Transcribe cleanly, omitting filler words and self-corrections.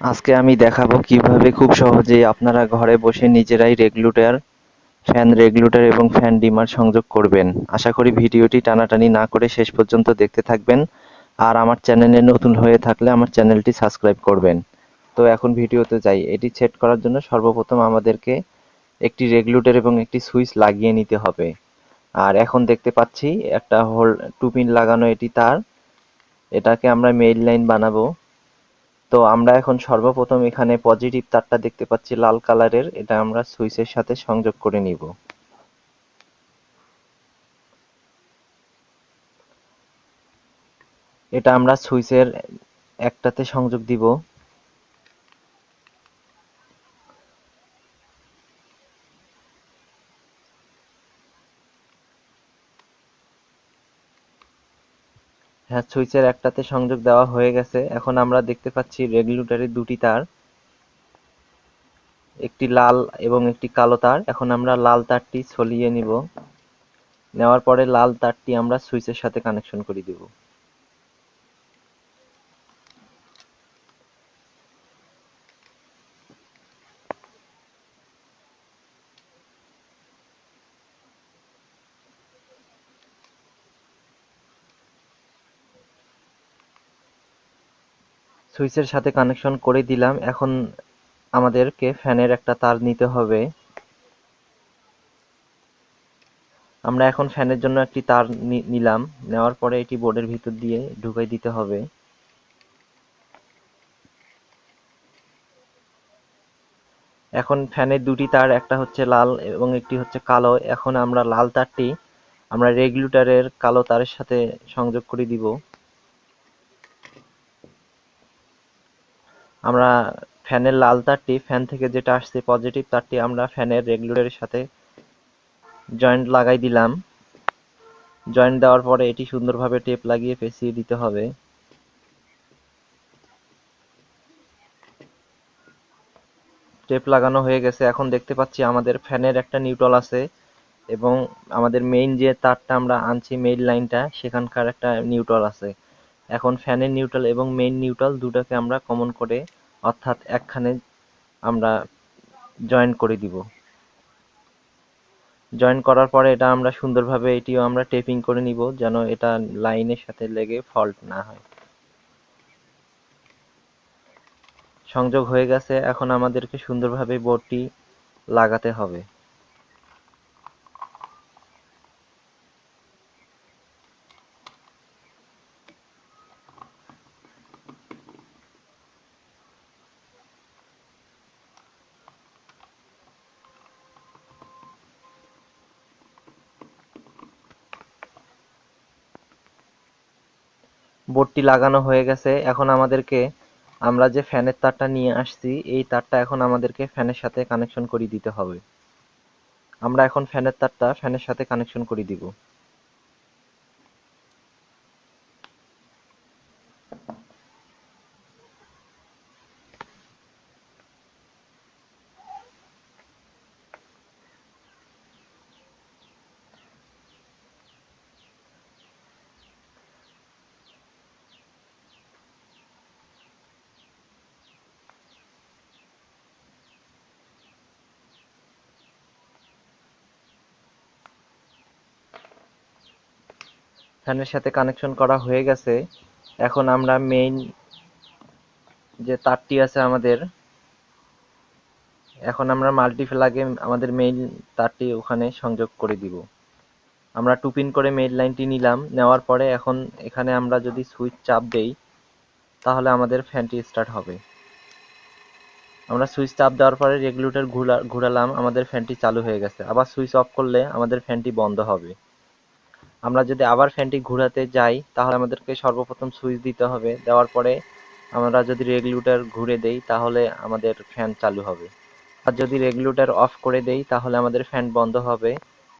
আজকে আমি দেখাবো কিভাবে খুব সহজেই আপনারা ঘরে বসে নিজেরাই রেগুলেটর এবং ফ্যান ডিমার সংযোগ করবেন। আশা করি ভিডিওটি টানাটানি না করে শেষ পর্যন্ত দেখতে থাকবেন। আর আমার চ্যানেলে নতুন হয়ে থাকলে আমার চ্যানেলটি সাবস্ক্রাইব করবেন। তো এখন ভিডিওতে যাই। এটি সেট করার জন্য সর্বপ্রথম আমাদেরকে একটি রেগুলেটর এবং একটি সুইচ লাগিয়ে নিতে হবে। আর এখন দেখতে পাচ্ছি একটা টু পিন লাগানো এটি তার। এটাকে আমরা মেইন লাইন বানাবো। তো আমরা এখন সর্বপ্রথম এখানে পজিটিভ তারটা দেখতে পাচ্ছি লাল কালারের, এটা আমরা সুইচের সাথে সংযোগ করে নিব। এটা আমরা সুইচের একটাতে সংযোগ দিব। হ্যাঁ, সুইচের একটাতে সংযোগ দেওয়া হয়ে গেছে। এখন আমরা দেখতে পাচ্ছি রেগুলেটরের দুটি তার, একটি লাল এবং একটি কালো তার। এখন আমরা লাল তারটি ছলিয়ে নিব। নেওয়ার পরে লাল তারটি আমরা সুইচের সাথে কানেকশন করে দিব। সুইচের সাথে কানেকশন করে দিলাম। এখন আমাদেরকে ফ্যানের একটা তার নিতে হবে। আমরা এখন ফ্যানের জন্য একটি তার নিলাম। নেওয়ার পরে এটি বোর্ডের ভিতর দিয়ে ঢুকাই দিতে হবে। এখন ফ্যানের দুটি তার, একটা হচ্ছে লাল এবং একটি হচ্ছে কালো। এখন আমরা লাল তারটি আমরা রেগুলেটরের কালো তারের সাথে সংযোগ করে দিব। আমরা ফ্যানের লাল তারটি, ফ্যান থেকে যেটা আসছে পজিটিভ তারটি আমরা ফ্যানের রেগুলেটরের সাথে জয়েন্ট লাগাই দিলাম। জয়েন্ট দেওয়ার পরে এটি সুন্দরভাবে টেপ লাগিয়ে পেঁচিয়ে দিতে হবে। টেপ লাগানো হয়ে গেছে। এখন দেখতে পাচ্ছি আমাদের ফ্যানের একটা নিউট্রাল আছে এবং আমাদের মেইন যে তারটা আমরা আনছি মেইন লাইনটা, সেখানকার একটা নিউট্রাল আছে। এখন ফ্যানের নিউট্রাল এবং মেইন নিউট্রাল দুটাকে আমরা কমন করে, অর্থাৎ একখানে আমরা জয়েন করে দিব। জয়েন করার পরে এটা আমরা সুন্দরভাবে এটিও আমরা টেপিং করে নিব, যেন এটা লাইনের সাথে লেগে ফল্ট না হয়। সংযোগ হয়ে গেছে। এখন আমাদেরকে সুন্দরভাবে বোর্ডটি লাগাতে হবে। বোর্ডটি লাগানো হয়ে গেছে। এখন আমাদেরকে, আমরা যে ফ্যানের তারটা নিয়ে আসছি এই তারটা এখন আমাদেরকে ফ্যানের সাথে কানেকশন করে দিতে হবে। আমরা এখন ফ্যানের তারটা ফ্যানের সাথে কানেকশন করে দিব। ফ্যানের সাথে কানেকশন করা হয়ে গেছে। এখন আমরা মেইন যে তারটি আছে আমাদের, এখন আমরা মাল্টিপ্লাগে আমাদের মেইন তারটি ওখানে সংযোগ করে দিব। আমরা টু পিন করে মেইন লাইনটি নিলাম। নেওয়ার পরে এখন এখানে আমরা যদি সুইচ চাপ দেই তাহলে আমাদের ফ্যানটি স্টার্ট হবে। আমরা সুইচ চাপ দেওয়ার পরে রেগুলেটর ঘোরালাম, আমাদের ফ্যানটি চালু হয়ে গেছে। আবার সুইচ অফ করলে আমাদের ফ্যানটি বন্ধ হবে। আমরা যদি আবার ফ্যানটি ঘোরাতে যাই তাহলে আমাদেরকে সর্বপ্রথম সুইচ দিতে হবে। দেওয়ার পরে আমরা যদি রেগুলেটর ঘুরে দেই তাহলে আমাদের ফ্যান চালু হবে। আর যদি রেগুলেটর অফ করে দেই তাহলে আমাদের ফ্যান বন্ধ হবে।